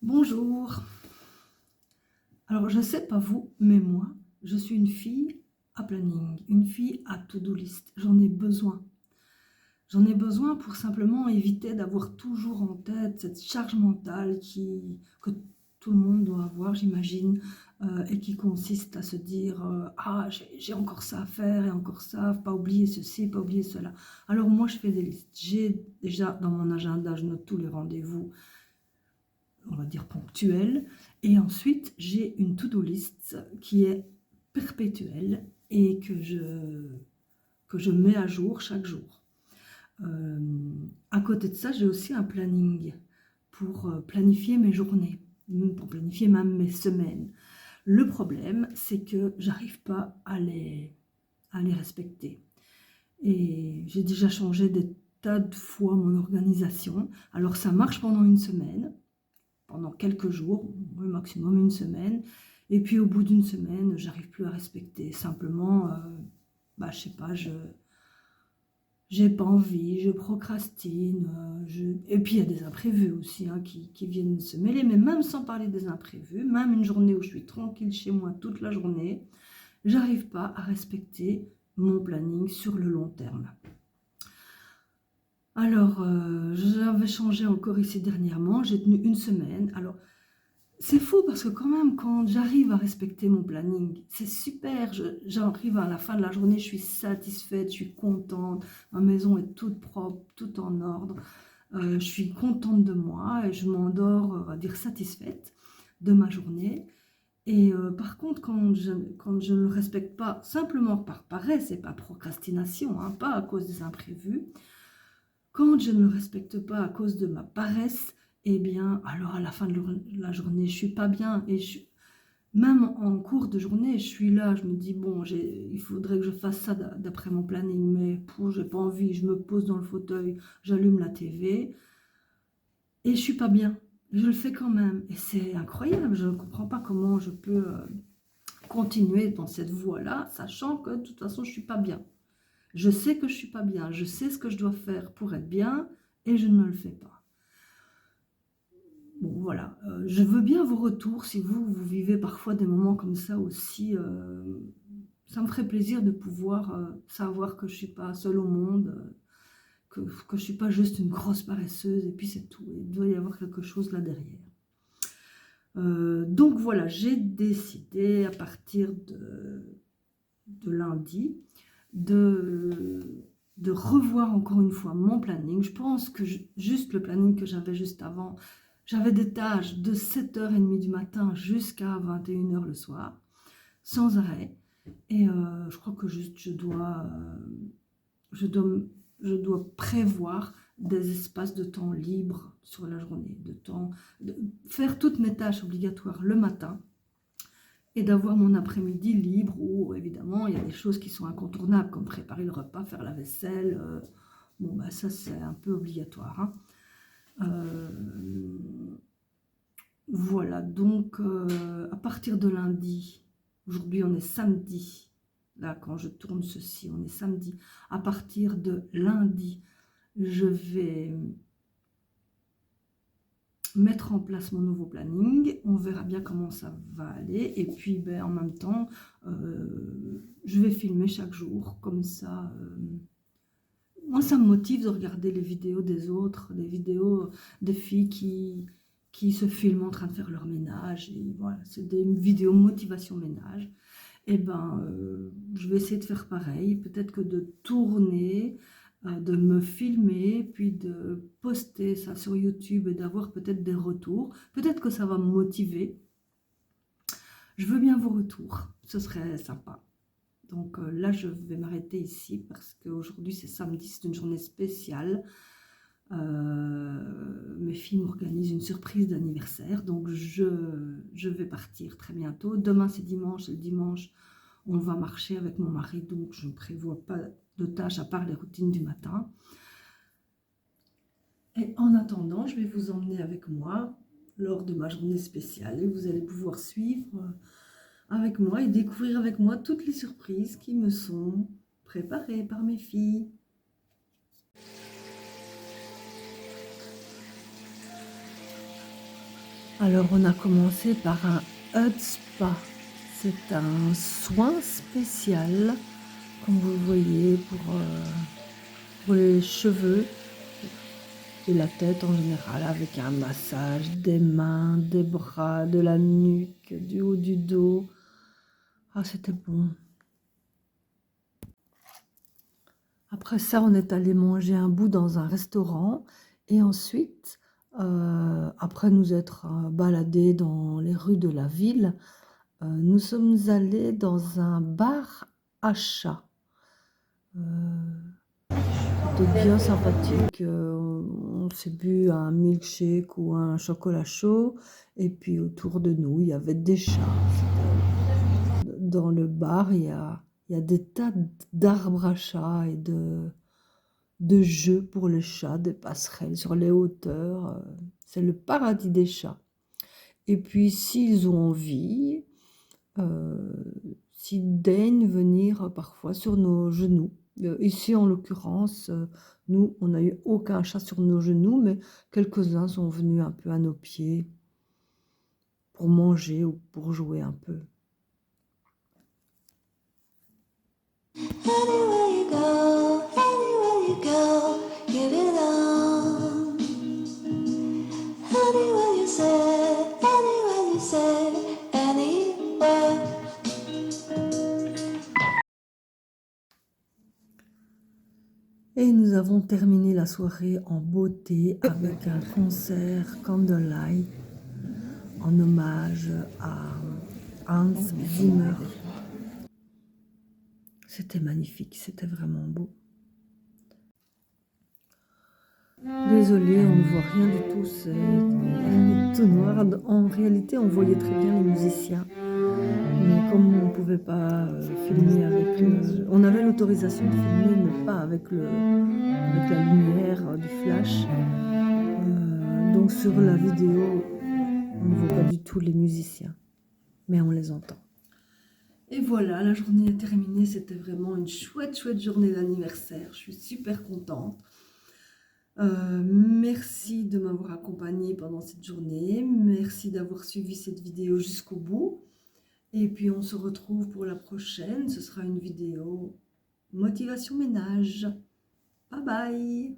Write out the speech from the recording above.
Bonjour. Alors, je ne sais pas vous, mais moi, je suis une fille à planning, une fille à to-do list. J'en ai besoin. J'en ai besoin pour simplement éviter d'avoir toujours en tête cette charge mentale que tout le monde doit avoir, j'imagine, et qui consiste à se dire ah, j'ai encore ça à faire et encore ça, pas oublier ceci, pas oublier cela. Alors, moi, je fais des listes. J'ai déjà dans mon agenda, je note tous les rendez-vous, on va dire ponctuelle, et ensuite j'ai une to-do list qui est perpétuelle et que je mets à jour chaque jour. À côté de ça, j'ai aussi un planning pour planifier mes journées, pour planifier même mes semaines. Le problème, c'est que j'arrive pas à les respecter. Et j'ai déjà changé des tas de fois mon organisation. Alors ça marche pendant une semaine, pendant quelques jours, au maximum une semaine, et puis au bout d'une semaine, j'arrive plus à respecter. Simplement, je sais pas, j'ai pas envie, je procrastine, et puis il y a des imprévus aussi hein, qui viennent se mêler, mais même sans parler des imprévus, même une journée où je suis tranquille chez moi toute la journée, j'arrive pas à respecter mon planning sur le long terme. Alors, j'avais changé encore ici dernièrement, j'ai tenu une semaine. Alors, c'est fou parce que quand même, quand j'arrive à respecter mon planning, c'est super, j'arrive à la fin de la journée, je suis satisfaite, je suis contente, ma maison est toute propre, tout en ordre, je suis contente de moi et je m'endors, on va dire, satisfaite de ma journée. Et par contre, quand je ne le respecte pas, simplement par paresse et pas procrastination, hein, pas à cause des imprévus, quand je ne le respecte pas à cause de ma paresse, eh bien, alors à la fin de la journée, je suis pas bien. Et même en cours de journée, je suis là, je me dis, bon, il faudrait que je fasse ça d'après mon planning, mais j'ai pas envie, je me pose dans le fauteuil, j'allume la TV, et je suis pas bien. Je le fais quand même. Et c'est incroyable, je ne comprends pas comment je peux continuer dans cette voie-là, sachant que de toute façon, je suis pas bien. Je sais que je ne suis pas bien, je sais ce que je dois faire pour être bien et je ne le fais pas. Bon, voilà, je veux bien vos retours si vous vivez parfois des moments comme ça aussi. Ça me ferait plaisir de pouvoir savoir que je ne suis pas seule au monde, que je ne suis pas juste une grosse paresseuse et puis c'est tout. Il doit y avoir quelque chose là derrière. Donc voilà, j'ai décidé à partir de lundi de revoir encore une fois mon planning. Je pense que juste le planning que j'avais juste avant, j'avais des tâches de 7h30 du matin jusqu'à 21h le soir, sans arrêt. Et je crois que juste je dois prévoir des espaces de temps libres sur la journée, de faire toutes mes tâches obligatoires le matin, et d'avoir mon après-midi libre où évidemment il y a des choses qui sont incontournables comme préparer le repas, faire la vaisselle, bon bah ça c'est un peu obligatoire hein. Voilà donc à partir de lundi, aujourd'hui on est samedi, là quand je tourne ceci on est samedi, à partir de lundi je vais mettre en place mon nouveau planning, on verra bien comment ça va aller, et puis ben, en même temps, je vais filmer chaque jour, comme ça, moi ça me motive de regarder les vidéos des autres, des vidéos des filles qui se filment en train de faire leur ménage, et voilà, c'est des vidéos motivation ménage, et ben je vais essayer de faire pareil, peut-être que de tourner, de me filmer, puis de poster ça sur YouTube et d'avoir peut-être des retours. Peut-être que ça va me motiver. Je veux bien vos retours, ce serait sympa. Donc là, je vais m'arrêter ici parce qu'aujourd'hui, c'est samedi, c'est une journée spéciale. Mes filles m'organisent une surprise d'anniversaire, donc je vais partir très bientôt. Demain, c'est dimanche, et le dimanche, on va marcher avec mon mari, donc je ne prévois pas de tâches à part les routines du matin. Et en attendant, je vais vous emmener avec moi lors de ma journée spéciale et vous allez pouvoir suivre avec moi et découvrir avec moi toutes les surprises qui me sont préparées par mes filles. Alors, on a commencé par un Hud Spa. C'est un soin spécial, comme vous voyez, pour les cheveux et la tête en général, avec un massage des mains, des bras, de la nuque, du haut du dos. Ah, c'était bon. Après ça, on est allé manger un bout dans un restaurant et ensuite, après nous être baladés dans les rues de la ville, nous sommes allés dans un bar à chat. C'était bien sympathique. On s'est bu un milkshake ou un chocolat chaud et puis autour de nous, il y avait des chats. Dans le bar, il y a des tas d'arbres à chat et de jeux pour les chats, des passerelles sur les hauteurs. C'est le paradis des chats. Et puis, s'ils ont envie, s'ils daignent venir parfois sur nos genoux. Ici, en l'occurrence, nous, on n'a eu aucun chat sur nos genoux, mais quelques-uns sont venus un peu à nos pieds pour manger ou pour jouer un peu. Anywhere you go, you belong. Anywhere you say, anywhere. Et nous avons terminé la soirée en beauté avec un concert Candlelight en hommage à Hans Zimmer. C'était magnifique, c'était vraiment beau. Désolée, on ne voit rien du tout, c'est tout noir. En réalité, on voyait très bien les musiciens. Mais comme on ne pouvait pas filmer avec le... On avait l'autorisation de filmer, mais pas avec la lumière du flash. Donc sur la vidéo, on ne voit pas du tout les musiciens, mais on les entend. Et voilà, la journée est terminée. C'était vraiment une chouette journée d'anniversaire. Je suis super contente. Merci de m'avoir accompagnée pendant cette journée. Merci d'avoir suivi cette vidéo jusqu'au bout. Et puis on se retrouve pour la prochaine. Ce sera une vidéo motivation ménage. Bye bye!